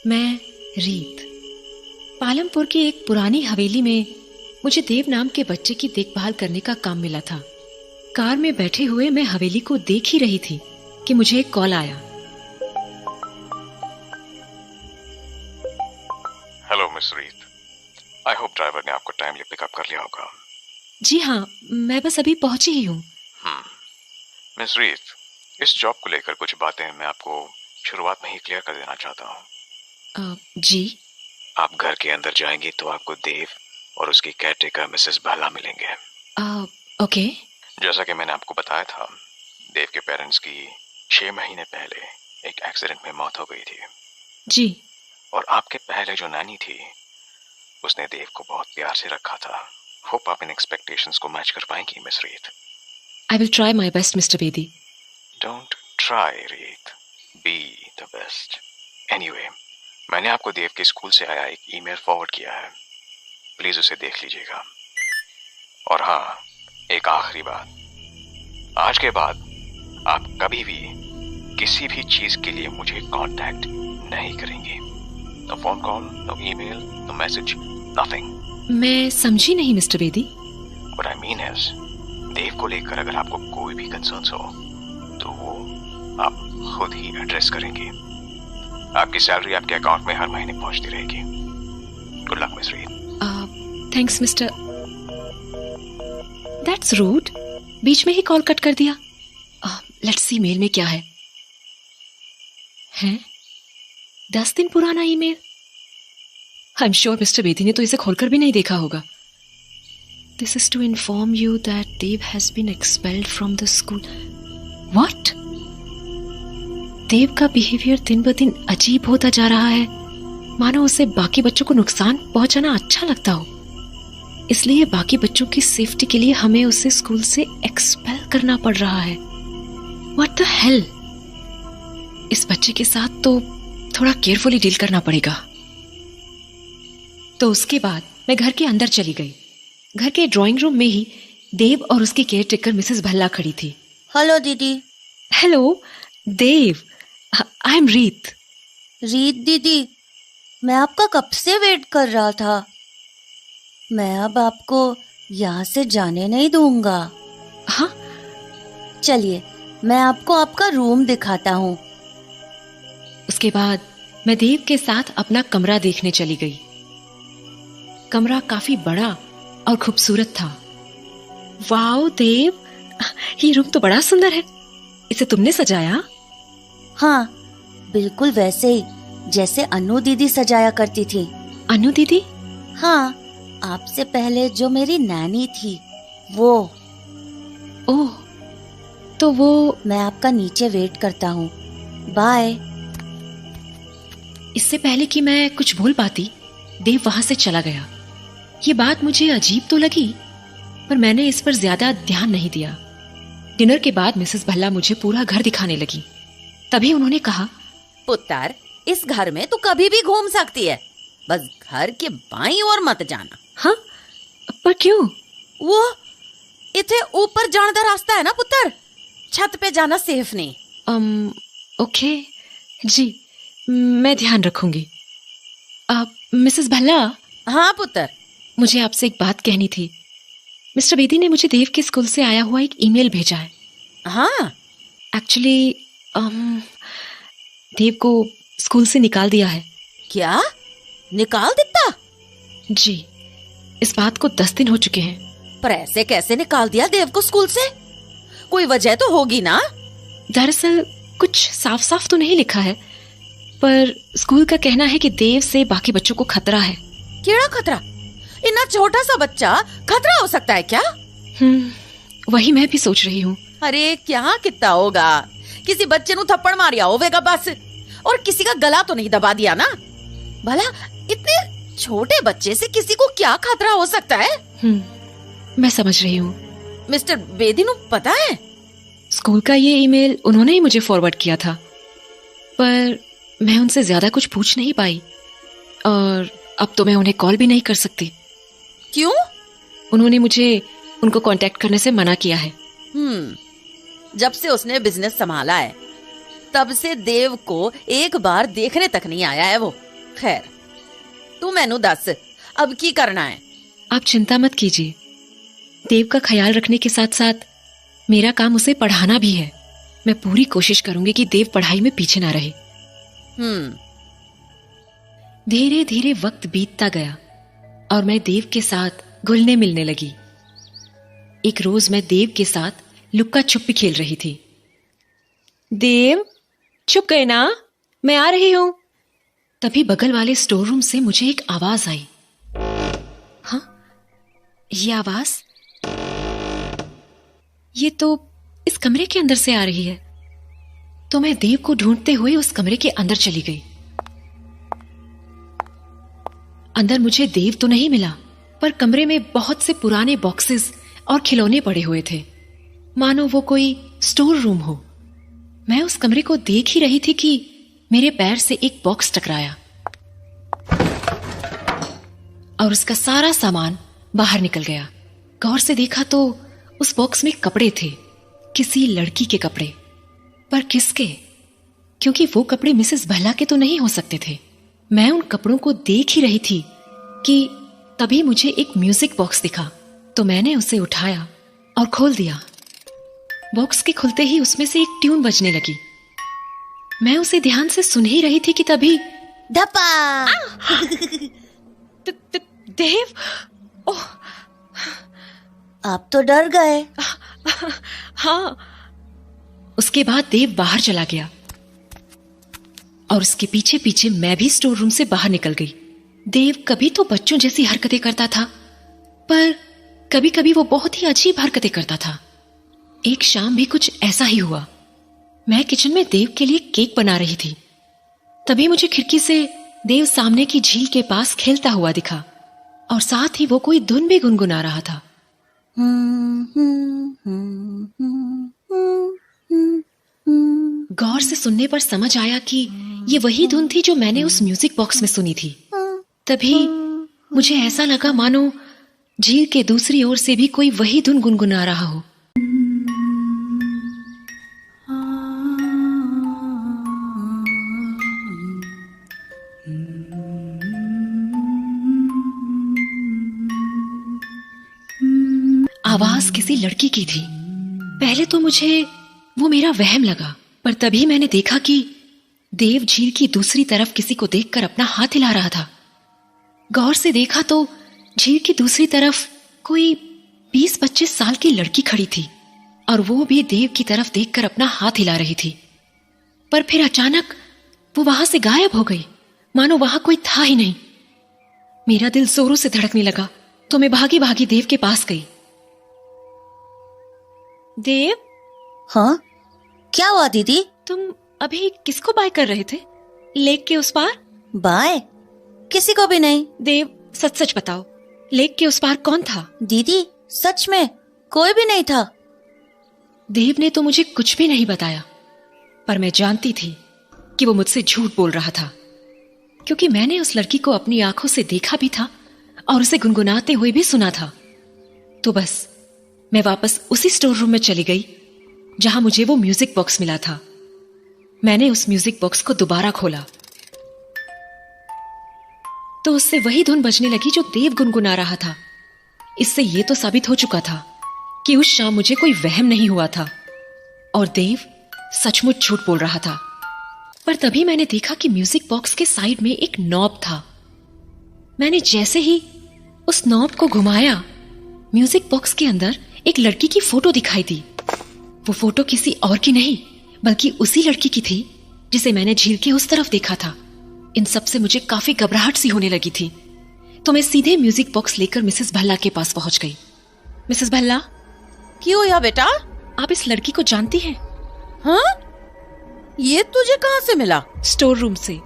मैं रीत। पालमपुर की एक पुरानी हवेली में मुझे देव नाम के बच्चे की देखभाल करने का काम मिला था। कार में बैठे हुए मैं हवेली को देख ही रही थी कि मुझे एक कॉल आया। हेलो मिस रीत, आई होप ड्राइवर ने आपको टाइमली पिकअप कर लिया होगा। जी हाँ, मैं बस अभी पहुंची ही हूँ। मिस रीत, इस जॉब को लेकर कुछ बातें मैं आपको शुरुआत में ही क्लियर कर देना चाहता हूँ। जी। आप घर के अंदर जाएंगी तो आपको देव और उसकी केयरटेकर मिसेस भाला मिलेंगे। ओके। जैसा कि मैंने आपको बताया था, देव के पेरेंट्स की 6 महीने पहले एक एक्सीडेंट में मौत हो गई थी। जी। और आपके पहले जो नानी थी उसने देव को बहुत प्यार से रखा था। होप आप इन एक्सपेक्टेशंस को मैच कर पाएंगी मिस रीत। I will try my best mister Bedi. Don't try रीत, बी द बेस्ट। एनीवे, मैंने आपको देव के स्कूल से आया एक ईमेल फॉरवर्ड किया है, प्लीज उसे देख लीजिएगा। और हाँ, एक आखिरी बात, आज के बाद आप कभी भी किसी भी चीज के लिए मुझे कांटेक्ट नहीं करेंगे। No phone call, no email, no message, nothing. मैं समझी नहीं mister Bedi. What I mean is, Dev को लेकर अगर आपको कोई भी कंसर्न्स हो तो वो आप खुद ही एड्रेस करेंगे। आपकी सैलरी आपके अकाउंट में हर महीने पहुंचती रहेगी। गुड लक मिस रीत। Thanks mister. दैट्स रूड, बीच में ही कॉल कट कर दिया। लेट्स सी मेल में क्या है। हैं? 10 दिन पुराना email. I am sure mister Bedi ने तो इसे खोलकर भी नहीं देखा होगा। This is to inform you that Dev has been expelled from the school. What? Dev का बिहेवियर दिन ब दिन अजीब होता जा रहा है, मानो उसे बाकी बच्चों को नुकसान पहुंचाना अच्छा लगता हो। इसलिए बाकी बच्चों की सेफ्टी के लिए हमें उसे स्कूल से एक्सपेल करना पड़ रहा है। What the hell? इस बच्चे के साथ तो थोड़ा केयरफुली डील करना पड़ेगा। तो उसके बाद मैं घर के अंदर चली गई। घर के ड्राइंग रूम में ही देव और उसकी केयरटेकर मिसेस भल्ला खड़ी थी। हेलो दीदी। हेलो देव, आई एम रीत। रीत दीदी, मैं आपका कब से वेट कर रहा था। मैं अब आपको यहाँ से जाने नहीं दूंगा। हाँ? चलिए, मैं आपको आपका रूम दिखाता हूँ। उसके बाद मैं देव के साथ अपना कमरा देखने चली गई। कमरा काफी बड़ा और खूबसूरत था। वाओ देव, ये रूम तो बड़ा सुंदर है। इसे तुमने सजाया? हाँ, बिल्कुल वैसे ही जैसे अनु दीदी सजाया करती थी। अनु दीदी? हाँ, आपसे पहले जो मेरी नानी थी वो। ओह, तो वो। मैं आपका नीचे वेट करता हूँ। बाय। इससे पहले कि मैं कुछ भूल पाती, देव वहां से चला गया। ये बात मुझे अजीब तो लगी, पर मैंने इस पर ज्यादा ध्यान नहीं दिया। डिनर के बाद मिसेस भल्ला मुझे पूरा घर दिखाने लगी। तभी उन्होंने कहा, पुत्र, इस घर में तू कभी भी घूम सकती है, बस घर के बाईं ओर मत जाना। हाँ? पर क्यों? वो इथे ऊपर जाने का रास्ता है ना पुत्र, छत पे जाना सेफ नहीं। ओके जी, मैं ध्यान रखूंगी। मिसेस भल्ला। हाँ पुत्र। मुझे आपसे एक बात कहनी थी। मिस्टर बेदी ने मुझे देव के स्कूल से आया हुआ एक ईमेल भेजा है। हाँ? एक्चुअली देव को स्कूल से निकाल दिया है। क्या? निकाल देता? जी, इस बात को 10 दिन हो चुके हैं। पर ऐसे कैसे निकाल दिया देव को स्कूल से? कोई वजह तो होगी ना? दरअसल कुछ साफ साफ तो नहीं लिखा है, पर स्कूल का कहना है कि देव से बाकी बच्चों को खतरा है। केड़ा खतरा? इतना छोटा सा बच्चा खतरा हो सकता है क्या? वही मैं भी सोच रही हूँ। अरे क्या कितना होगा, किसी बच्चे नु थप्पड़ मारिया होवेगा बस, और किसी का गला तो नहीं दबा दिया ना। भला इतने छोटे बच्चे से किसी को क्या खतरा हो सकता है? मैं समझ रही हूँ। मिस्टर बेदी नु पता है? स्कूल का ये ईमेल उन्होंने ही मुझे फॉरवर्ड किया था, पर मैं उनसे ज्यादा कुछ पूछ नहीं पाई, और अब तो मैं उन्हें कॉल भी नहीं कर सकती। क्यों? उन्होंने मुझे उनको कांटेक्ट करने से मना किया है। जब से उसने बिजनेस संभाला है तब से देव को एक बार देखने तक नहीं आया है वो। खैर तू मैनू दस अब की करना है? आप चिंता मत कीजिए, देव का ख्याल रखने के साथ साथ मेरा काम उसे पढ़ाना भी है। मैं पूरी कोशिश करूंगी कि देव पढ़ाई में पीछे ना रहे। धीरे धीरे वक्त बीतता गया और मैं देव के साथ घुलने मिलने लगी। एक रोज मैं देव के साथ लुक्का छुपी खेल रही थी। देव, छुप गए ना? मैं आ रही हूं। तभी बगल वाले स्टोर रूम से मुझे एक आवाज आई। हाँ, ये आवाज, ये तो इस कमरे के अंदर से आ रही है। तो मैं देव को ढूंढते हुए उस कमरे के अंदर चली गई। अंदर मुझे देव तो नहीं मिला, पर कमरे में बहुत से पुराने बॉक्सेस और खिलौने पड़े हुए थे, मानो वो कोई स्टोर रूम हो। मैं उस कमरे को देख ही रही थी कि मेरे पैर से एक बॉक्स टकराया और उसका सारा सामान बाहर निकल गया। गौर से देखा तो उस बॉक्स में कपड़े थे, किसी लड़की के कपड़े। पर किसके? क्योंकि वो कपड़े मिसेस भल्ला के तो नहीं हो सकते थे। मैं उन कपड़ों को देख ही रही थी कि तभी मुझे एक म्यूजिक बॉक्स दिखा, तो मैंने उसे उठाया और खोल दिया। बॉक्स के खुलते ही उसमें से एक ट्यून बजने लगी। मैं उसे ध्यान से सुन ही रही थी कि तभी धपा। देव, ओह, आप तो डर गए। हाँ। उसके बाद देव बाहर चला गया और उसके पीछे पीछे मैं भी स्टोर रूम से बाहर निकल गई। देव कभी तो बच्चों जैसी हरकतें करता था, पर कभी कभी वो बहुत ही अजीब हरकतें करता था। एक शाम भी कुछ ऐसा ही हुआ। मैं किचन में देव के लिए केक बना रही थी, तभी मुझे खिड़की से देव सामने की झील के पास खेलता हुआ दिखा और साथ ही वो कोई धुन भी गुनगुना रहा था। गौर से सुनने पर समझ आया कि ये वही धुन थी जो मैंने उस म्यूजिक बॉक्स में सुनी थी। तभी मुझे ऐसा लगा मानो झील के दूसरी ओर से भी कोई वही धुन गुनगुना रहा हो। आवाज किसी लड़की की थी। पहले तो मुझे वो मेरा वहम लगा, पर तभी मैंने देखा कि देव झील की दूसरी तरफ किसी को देखकर अपना हाथ हिला रहा था। गौर से देखा तो झील की दूसरी तरफ कोई 20-25 साल की लड़की खड़ी थी और वो भी देव की तरफ देखकर अपना हाथ हिला रही थी। पर फिर अचानक वो वहां से गायब हो गई, मानो वहां कोई था ही नहीं। मेरा दिल जोरों से धड़कने लगा तो मैं भागी भागी देव के पास गई। देव, हाँ, क्या हुआ दीदी? तुम अभी किसको बाय कर रहे थे? लेक के उस पार? बाय? किसी को भी नहीं। देव, सच सच बताओ, लेक के उस पार कौन था? दीदी, सच में कोई भी नहीं था। देव ने तो मुझे कुछ भी नहीं बताया, पर मैं जानती थी कि वो मुझसे झूठ बोल रहा था, क्योंकि मैंने उस लड़की को अपनी आंखों से देखा भी था और उसे गुनगुनाते हुए भी सुना था। तो बस मैं वापस उसी स्टोर रूम में चली गई जहां मुझे वो म्यूजिक बॉक्स मिला था। मैंने उस म्यूजिक बॉक्स को दोबारा खोला तो उससे वही धुन बजने लगी जो देव गुनगुना रहा था। इससे यह तो साबित हो चुका था कि उस शाम मुझे कोई वहम नहीं हुआ था और देव सचमुच झूठ बोल रहा था। पर तभी मैंने देखा कि म्यूजिक बॉक्स के साइड में एक नॉब था। मैंने जैसे ही उस नॉब को घुमाया, म्यूजिक बॉक्स के अंदर एक लड़की की फोटो दिखाई दी। वो फोटो किसी और की नहीं बल्कि उसी लड़की की थी जिसे मैंने झील के उस तरफ देखा था। इन सब से मुझे काफी घबराहट सी होने लगी थी, तो मैं सीधे म्यूजिक बॉक्स लेकर मिसेस भल्ला के पास पहुंच गई। मिसेस भल्ला, क्यों या बेटा? आप इस लड़की को जानती हैं? हाँ? ये तुझे कहाँ से मिला? स्टोर रूम से।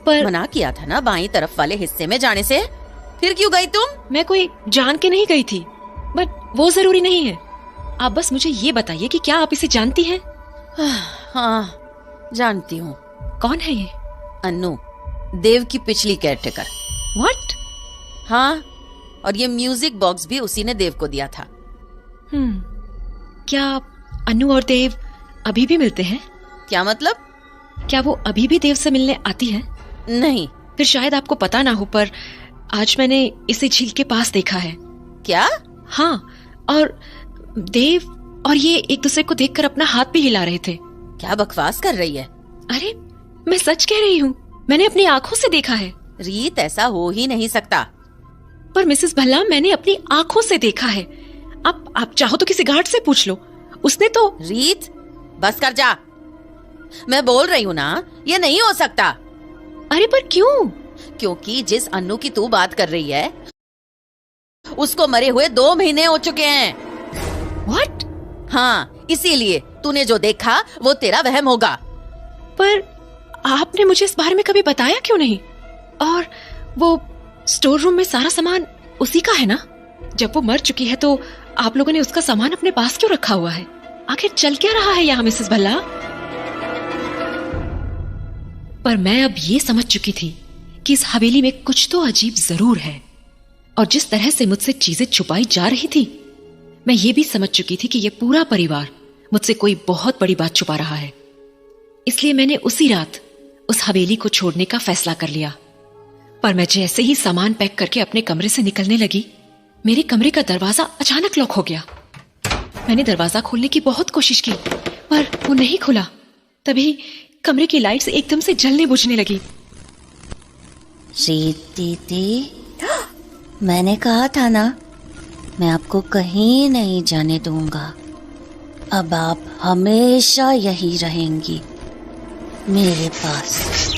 पर मना किया था ना बाईं तरफ वाले हिस्से में जाने से, फिर क्यों गई तुम? मैं कोई जान के नहीं गई थी, बट वो जरूरी नहीं है। आप बस मुझे ये बताइए कि क्या आप इसे जानती हैं? हाँ, जानती हूँ। कौन है ये? अन्नू, देव की पिछली केयरटेकर। व्हाट? हाँ, और ये म्यूजिक बॉक्स भी उसी ने देव को दिया था। क्या अन्नू और देव अभी भी मिलते हैं? क्या मतलब? क्या वो अभी भी देव से मिलने आती है? नहीं, फिर शायद आपको पता ना हो, पर आज मैंने इसे झील के पास देखा है। क्या? हाँ, और देव और ये एक दूसरे को देखकर अपना हाथ भी हिला रहे थे। क्या बकवास कर रही है? अरे मैं सच कह रही हूँ, मैंने अपनी आंखों से देखा है। रीत, ऐसा हो ही नहीं सकता। पर मिसेस भल्ला, मैंने अपनी आंखों से देखा है। आप चाहो तो किसी गार्ड से पूछ लो, उसने तो। रीत, बस कर जा। मैं बोल रही हूँ ना, ये नहीं हो सकता। अरे पर क्यों? क्योंकि जिस अन्नू की तू बात कर रही है, उसको मरे हुए 2 महीने हो चुके हैं। What? हाँ, इसीलिए तूने जो देखा वो तेरा वहम होगा। पर आपने मुझे इस बारे में कभी बताया क्यों नहीं? और वो स्टोर रूम में सारा सामान उसी का है ना? जब वो मर चुकी है तो आप लोगों ने उसका सामान अपने पास क्यों रखा हुआ है? आखिर चल क्या रहा है यहाँ मिसेस भल्ला? पर मैं अब ये समझ चुकी थी कि इस हवेली में कुछ तो अजीब जरूर है, और जिस तरह से मुझसे चीजें छुपाई जा रही थी, मैं ये भी समझ चुकी थी कि ये पूरा परिवार मुझसे कोई बहुत बड़ी बात छुपा रहा है। इसलिए मैंने उसी रात उस हवेली को छोड़ने का फैसला कर लिया। पर मैं जैसे ही सामान पैक करके अपने कमरे से निकलने लगी, मेरे कमरे का दरवाजा अचानक लॉक हो गया। मैंने दरवाजा खोलने की बहुत कोशिश की, पर वो नहीं खुला। तभी कमरे की लाइट्स एकदम से जलने बुझने लगी। रीत दीदी, मैंने कहा था ना, मैं आपको कहीं नहीं जाने दूंगा। अब आप हमेशा यही रहेंगी मेरे पास।